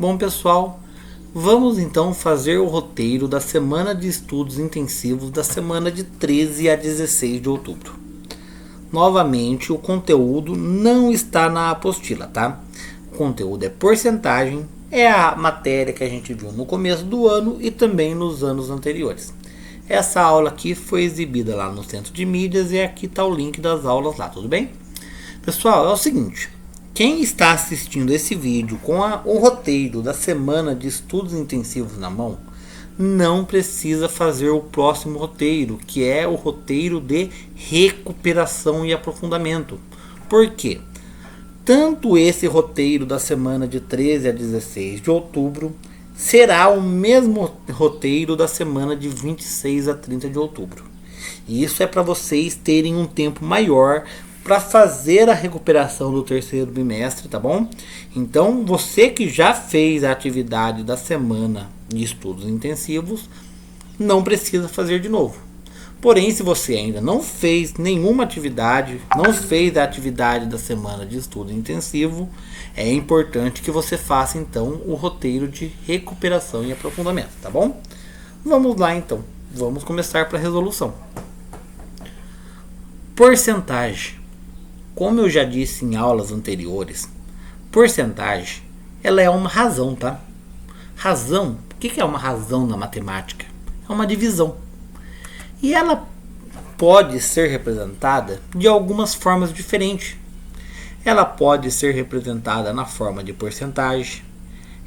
Bom, pessoal, vamos então fazer o roteiro da semana de estudos intensivos da semana de 13 a 16 de outubro. Novamente, o conteúdo não está na apostila, tá? O conteúdo é porcentagem, é a matéria que a gente viu no começo do ano e também nos anos anteriores. Essa aula aqui foi exibida lá no Centro de Mídias e aqui está o link das aulas lá, tudo bem? Pessoal, é o seguinte, quem está assistindo esse vídeo com o roteiro da semana de estudos intensivos na mão, não precisa fazer o próximo roteiro, que é o roteiro de recuperação e aprofundamento. Por quê? Tanto esse roteiro da semana de 13 a 16 de outubro será o mesmo roteiro da semana de 26 a 30 de outubro. E isso é para vocês terem um tempo maior para fazer a recuperação do terceiro bimestre, tá bom? Então, você que já fez a atividade da semana de estudos intensivos, não precisa fazer de novo. Porém, se você ainda não fez nenhuma atividade, não fez a atividade da semana de estudo intensivo, é importante que você faça então o roteiro de recuperação e aprofundamento, tá bom? Vamos lá então, vamos começar para a resolução. Porcentagem. Como eu já disse em aulas anteriores, porcentagem ela é uma razão, tá? Razão, o que é uma razão na matemática? É uma divisão. E ela pode ser representada de algumas formas diferentes. Ela pode ser representada na forma de porcentagem.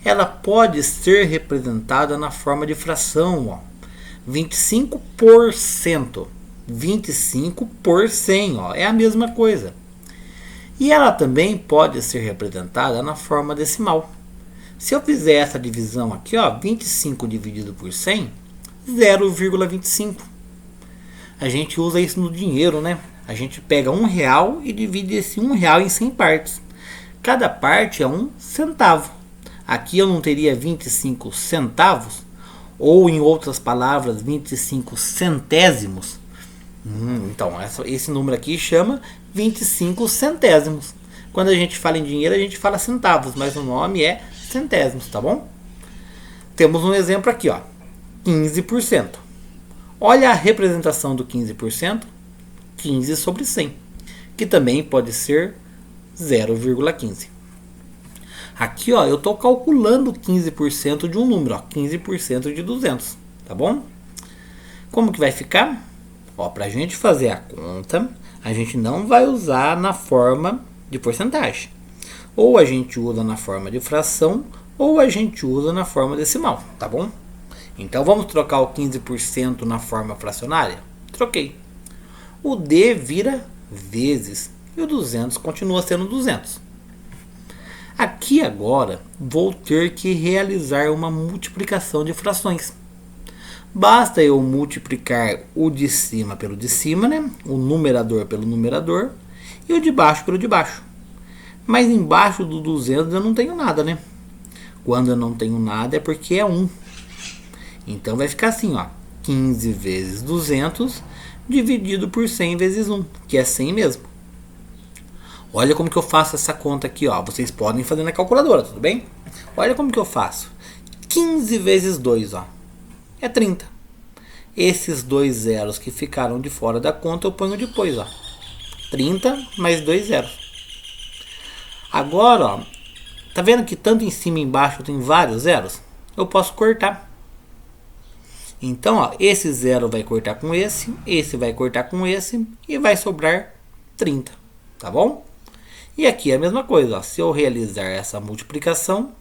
Ela pode ser representada na forma de fração. Ó. 25%. 25 por 100. Ó, é a mesma coisa. E ela também pode ser representada na forma decimal. Se eu fizer essa divisão aqui, ó, 25 dividido por 100, 0,25. A gente usa isso no dinheiro, né? A gente pega R$1 e divide esse R$1 em 100 partes. Cada parte é 1 centavo. Aqui eu não teria 25 centavos? Ou, em outras palavras, 25 centésimos? Então, esse número aqui chama 25 centésimos. Quando a gente fala em dinheiro, a gente fala centavos, mas o nome é centésimos, tá bom? Temos um exemplo aqui, ó, 15%. Olha a representação do 15%, 15 sobre 100, que também pode ser 0,15. Aqui, ó, eu estou calculando 15% de um número, ó, 15% de 200, tá bom? Como que vai ficar? Ó, para a gente fazer a conta, a gente não vai usar na forma de porcentagem. Ou a gente usa na forma de fração, ou a gente usa na forma decimal, tá bom? Então vamos trocar o 15% na forma fracionária? Troquei. O D vira vezes e o 200 continua sendo 200. Aqui agora vou ter que realizar uma multiplicação de frações. Basta eu multiplicar o de cima pelo de cima, né? O numerador pelo numerador e o de baixo pelo de baixo. Mas embaixo do 200 eu não tenho nada, né? Quando eu não tenho nada é porque é 1. Então vai ficar assim, ó, 15 vezes 200 dividido por 100 vezes 1, que é 100 mesmo. Olha como que eu faço essa conta aqui, ó. Vocês podem fazer na calculadora, tudo bem? Olha como que eu faço. 15 vezes 2, ó, é 30. Esses dois zeros que ficaram de fora da conta eu ponho depois, ó. 30 mais 2 zeros. Agora, ó, tá vendo que tanto em cima e embaixo tem vários zeros? Eu posso cortar. Então, ó, esse zero vai cortar com esse vai cortar com esse e vai sobrar 30, tá bom? E aqui é a mesma coisa, ó, se eu realizar essa multiplicação,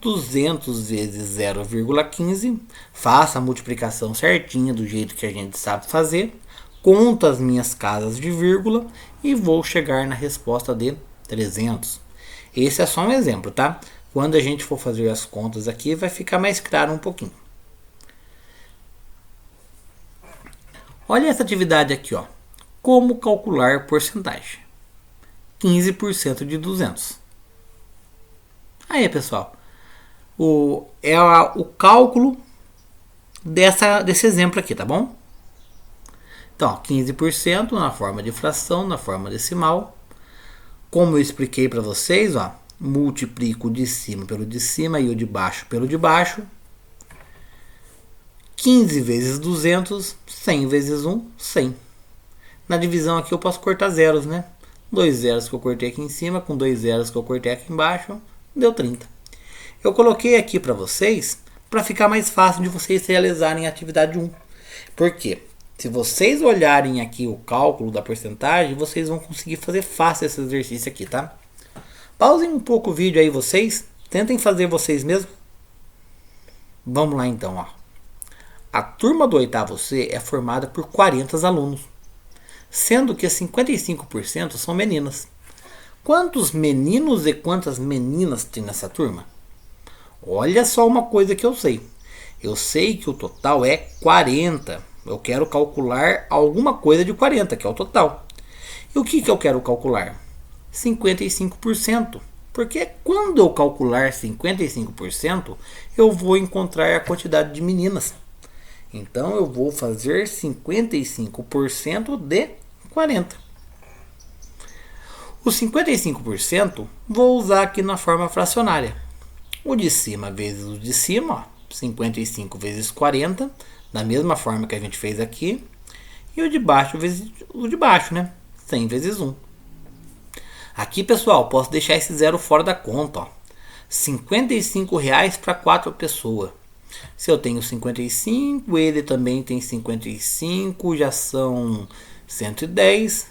200 vezes 0,15, faça a multiplicação certinha do jeito que a gente sabe fazer, conto as minhas casas de vírgula e vou chegar na resposta de 300. Esse é só um exemplo, tá? Quando a gente for fazer as contas aqui, vai ficar mais claro um pouquinho. Olha essa atividade aqui, ó. Como calcular porcentagem? 15% de 200. Aí, pessoal. O cálculo desse exemplo aqui, tá bom? Então, ó, 15% na forma de fração, na forma decimal. Como eu expliquei para vocês, ó, multiplico o de cima pelo de cima e o de baixo pelo de baixo. 15 vezes 200, 100 vezes 1, 100. Na divisão aqui eu posso cortar zeros, né? 2 zeros que eu cortei aqui em cima com 2 zeros que eu cortei aqui embaixo, deu 30. Eu coloquei aqui para vocês, para ficar mais fácil de vocês realizarem a atividade 1. Por quê? Se vocês olharem aqui o cálculo da porcentagem, vocês vão conseguir fazer fácil esse exercício aqui, tá? Pausem um pouco o vídeo aí vocês, tentem fazer vocês mesmos. Vamos lá então, ó. A turma do oitavo C é formada por 40 alunos, sendo que 55% são meninas. Quantos meninos e quantas meninas tem nessa turma? Olha só uma coisa que eu sei. Eu sei que o total é 40. Eu quero calcular alguma coisa de 40, que é o total. E o que eu quero calcular? 55%. Porque quando eu calcular 55%, eu vou encontrar a quantidade de meninas. Então eu vou fazer 55% de 40. Os 55% vou usar aqui na forma fracionária. O de cima vezes o de cima, ó, 55 vezes 40, da mesma forma que a gente fez aqui. E o de baixo vezes o de baixo, né? 100 vezes 1. Aqui, pessoal, posso deixar esse zero fora da conta, ó. R$ 55 para 4 pessoas. Se eu tenho 55, ele também tem 55, já são 110.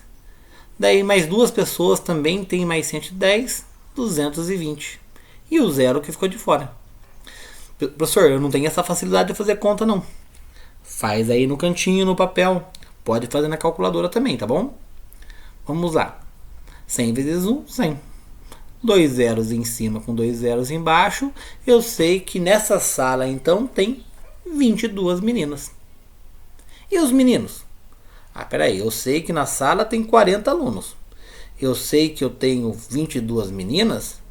Daí mais duas pessoas também tem mais 110, 220. E o zero que ficou de fora. Professor, eu não tenho essa facilidade de fazer conta não. Faz aí no cantinho, no papel. Pode fazer na calculadora também, tá bom? Vamos lá. 100 vezes 1, 100. 2 zeros em cima com 2 zeros embaixo. Eu sei que nessa sala, então, tem 22 meninas. E os meninos? Peraí, eu sei que na sala tem 40 alunos. Eu sei que eu tenho 22 meninas.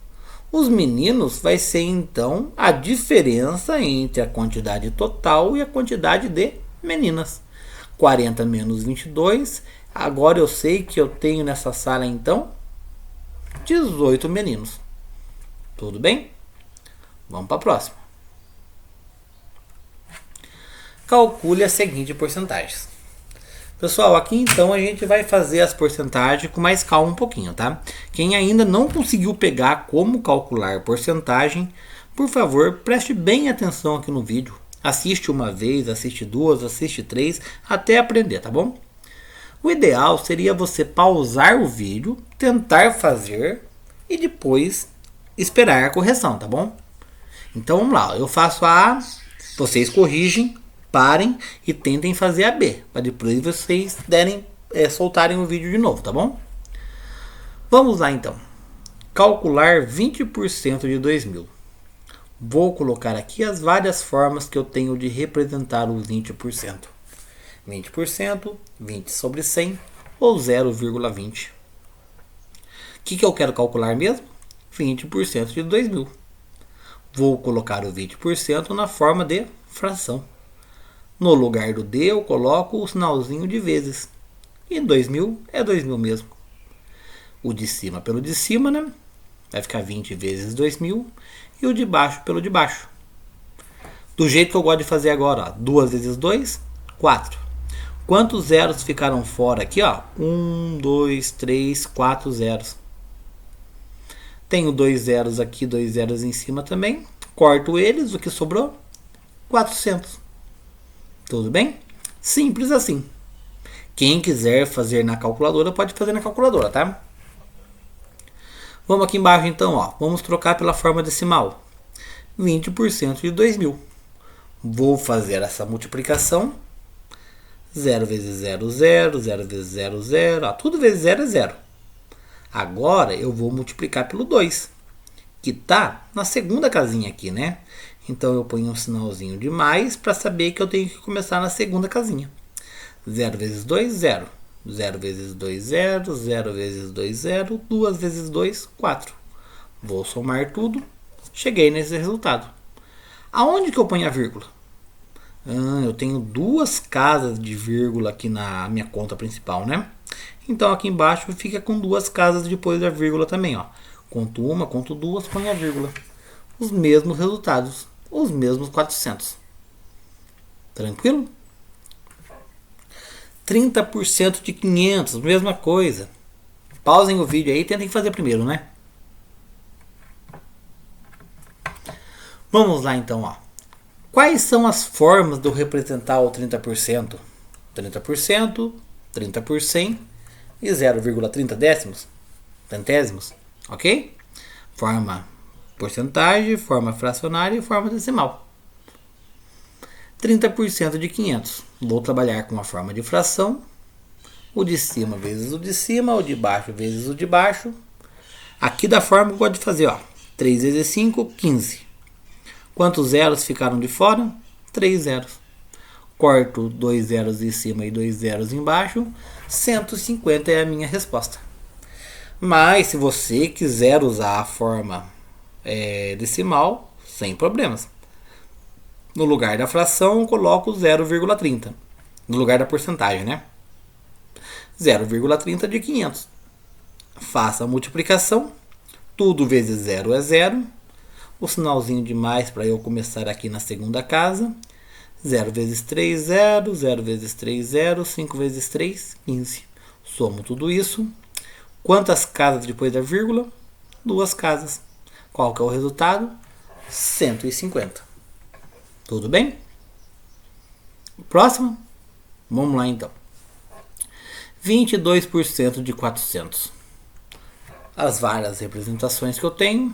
Os meninos vai ser, então, a diferença entre a quantidade total e a quantidade de meninas. 40 menos 22. Agora eu sei que eu tenho nessa sala, então, 18 meninos. Tudo bem? Vamos para a próxima. Calcule as seguintes porcentagens. Pessoal, aqui então a gente vai fazer as porcentagens com mais calma um pouquinho, tá? Quem ainda não conseguiu pegar como calcular porcentagem, por favor, preste bem atenção aqui no vídeo. Assiste uma vez, assiste duas, assiste três, até aprender, tá bom? O ideal seria você pausar o vídeo, tentar fazer e depois esperar a correção, tá bom? Então vamos lá, eu faço a A, vocês corrigem, parem e tentem fazer a B, para depois vocês soltarem o vídeo de novo, tá bom? Vamos lá então. Calcular 20% de 2.000. Vou colocar aqui as várias formas que eu tenho de representar o 20%. 20%, 20 sobre 100 ou 0,20. O que eu quero calcular mesmo? 20% de 2.000. Vou colocar o 20% na forma de fração. No lugar do D eu coloco o sinalzinho de vezes. E 2.000 é 2.000 mesmo. O de cima pelo de cima, né? Vai ficar 20 vezes 2.000. E o de baixo pelo de baixo. Do jeito que eu gosto de fazer agora, ó. 2 vezes 2, 4. Quantos zeros ficaram fora aqui, ó? 1, 2, 3, 4 zeros. Tenho 2 zeros aqui, 2 zeros em cima também. Corto eles, o que sobrou? 400. Tudo bem? Simples assim. Quem quiser fazer na calculadora, pode fazer na calculadora, tá? Vamos aqui embaixo então, ó. Vamos trocar pela forma decimal. 20% de 2.000. Vou fazer essa multiplicação. 0 vezes 0, 0. 0 vezes 0, 0. Tudo vezes 0 é 0. Agora eu vou multiplicar pelo 2. Que está na segunda casinha aqui, né? Então eu ponho um sinalzinho de mais para saber que eu tenho que começar na segunda casinha. 0 vezes 2, 0. 0 vezes 2, 0. 0 vezes 2, 0. 2 vezes 2, 4. Vou somar tudo. Cheguei nesse resultado. Aonde que eu ponho a vírgula? Eu tenho duas casas de vírgula aqui na minha conta principal, né? Então aqui embaixo fica com duas casas depois da vírgula também, ó. Conto uma, conto duas, põe a vírgula. Os mesmos resultados. Os mesmos 400. Tranquilo? 30% de 500, mesma coisa. Pausem o vídeo aí e tentem fazer primeiro, né? Vamos lá então, ó. Quais são as formas de eu representar o 30%? 30%, 30 por 100 e 0,30 décimos, centésimos, ok? Forma porcentagem, forma fracionária e forma decimal. 30% de 500. Vou trabalhar com a forma de fração. O de cima vezes o de cima, o de baixo vezes o de baixo. Aqui da forma eu gosto de fazer, ó. 3 vezes 5, 15. Quantos zeros ficaram de fora? 3 zeros. Corto 2 zeros em cima e 2 zeros embaixo. 150 é a minha resposta. Mas se você quiser usar a forma decimal, sem problemas. No lugar da fração, eu coloco 0,30. No lugar da porcentagem, né? 0,30 de 500. Faça a multiplicação. Tudo vezes 0 é 0. O sinalzinho de mais para eu começar aqui na segunda casa. 0 vezes 3, 0. 0 vezes 3, 0. 5 vezes 3, 15. Somo tudo isso. Quantas casas depois da vírgula? 2 casas. Qual que é o resultado? 150. Tudo bem? Próximo? Vamos lá então. 22% de 400. As várias representações que eu tenho.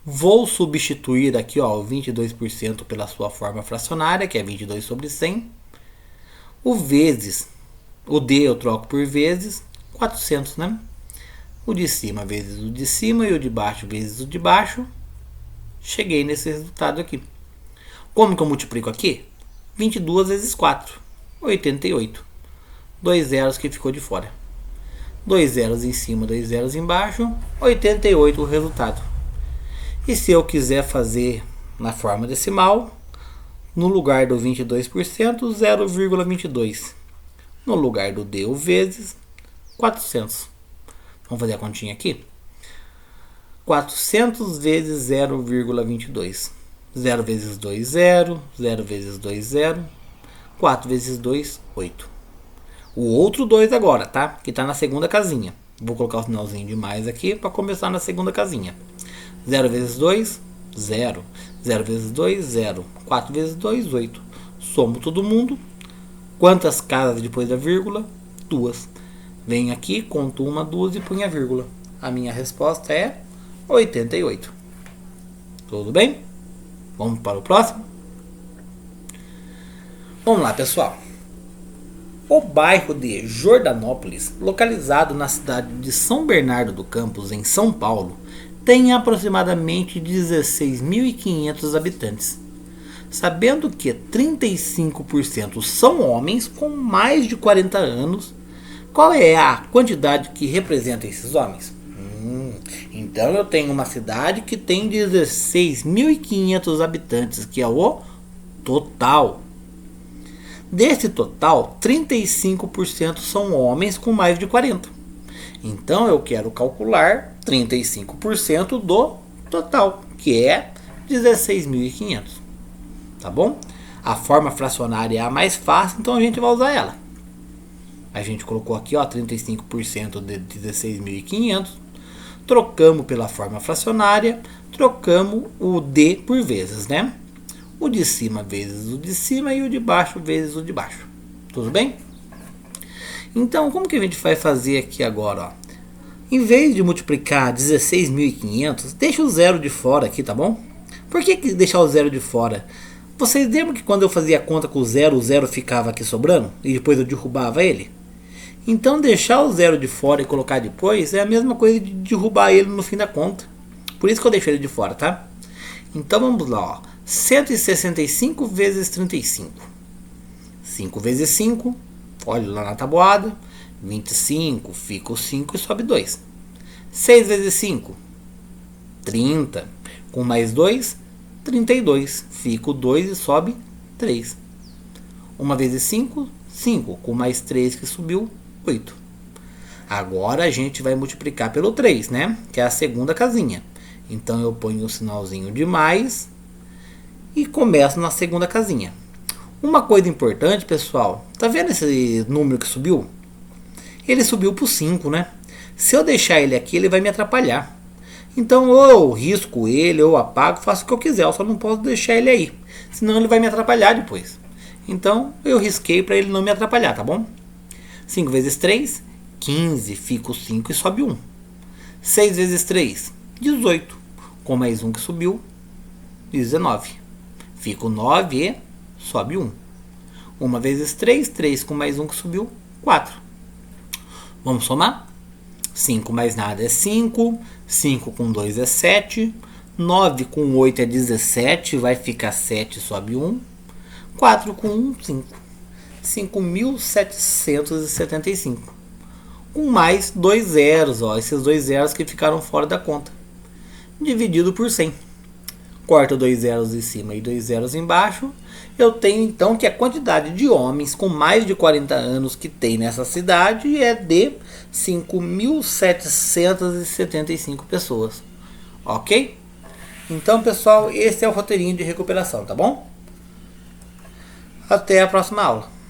Vou substituir aqui, ó, o 22% pela sua forma fracionária, que é 22 sobre 100. O vezes, o D eu troco por vezes 400, né? O de cima vezes o de cima e o de baixo vezes o de baixo. Cheguei nesse resultado aqui. Como que eu multiplico aqui? 22 vezes 4, 88. 2 zeros que ficou de fora. 2 zeros em cima, 2 zeros embaixo, 88 o resultado. E se eu quiser fazer na forma decimal, no lugar do 22%, 0,22. No lugar do D, o vezes 400. Vamos fazer a continha aqui? 400 vezes 0,22. 0 vezes 2, 0. 0 vezes 2, 0. 4 vezes 2, 8. O outro 2 agora, tá? Que está na segunda casinha. Vou colocar o sinalzinho de mais aqui para começar na segunda casinha. 0 vezes 2, 0. 0 vezes 2, 0. 4 vezes 2, 8. Somo todo mundo. Quantas casas depois da vírgula? 2. Venho aqui, conto uma, 2 e ponho a vírgula. A minha resposta é 88. Tudo bem? Vamos para o próximo? Vamos lá, pessoal. O bairro de Jordanópolis, localizado na cidade de São Bernardo do Campos, em São Paulo, tem aproximadamente 16.500 habitantes. Sabendo que 35% são homens com mais de 40 anos, qual é a quantidade que representa esses homens? Então eu tenho uma cidade que tem 16.500 habitantes, que é o total. Desse total, 35% são homens com mais de 40. Então eu quero calcular 35% do total, que é 16.500. Tá bom? A forma fracionária é a mais fácil, então a gente vai usar ela. A gente colocou aqui, ó, 35% de 16.500. Trocamos pela forma fracionária, trocamos o D por vezes, né? O de cima vezes o de cima e o de baixo vezes o de baixo. Tudo bem? Então, como que a gente vai fazer aqui agora, ó? Em vez de multiplicar 16.500, deixa o zero de fora aqui, tá bom? Por que deixar o zero de fora? Vocês lembram que quando eu fazia a conta com o zero ficava aqui sobrando? E depois eu derrubava ele? Então deixar o zero de fora e colocar depois é a mesma coisa de derrubar ele no fim da conta. Por isso que eu deixei ele de fora, tá? Então vamos lá, ó. 165 vezes 35. 5 vezes 5, olha lá na tabuada. 25, fica o 5 e sobe 2. 6 vezes 5, 30. Com mais 2, 32. Fica o 2 e sobe 3. 1 vezes 5, 5. Com mais 3 que subiu, 8. Agora a gente vai multiplicar pelo 3, né? Que é a segunda casinha. Então eu ponho o sinalzinho de mais e começo na segunda casinha. Uma coisa importante, pessoal, tá vendo esse número que subiu? Ele subiu para o 5, né? Se eu deixar ele aqui, ele vai me atrapalhar. Então ou eu risco ele, ou apago, faço o que eu quiser, eu só não posso deixar ele aí. Senão ele vai me atrapalhar depois. Então eu risquei para ele não me atrapalhar, tá bom? 5 vezes 3, 15, fica o 5 e sobe 1. 6 vezes 3, 18. Com mais 1 que subiu, 19. Fica o 9 e sobe 1. 1 vezes 3, 3 com mais 1 que subiu, 4. Vamos somar? 5 mais nada é 5. 5 com 2 é 7. 9 com 8 é 17. Vai ficar 7, sobe 1. 4 com 1, 5. 5.775. Com mais 2 zeros. Ó, esses 2 zeros que ficaram fora da conta. Dividido por 100. Corta 2 zeros em cima e 2 zeros embaixo. Eu tenho então que a quantidade de homens com mais de 40 anos que tem nessa cidade é de 5.775 pessoas. Ok? Então, pessoal, esse é o roteirinho de recuperação, tá bom? Até a próxima aula.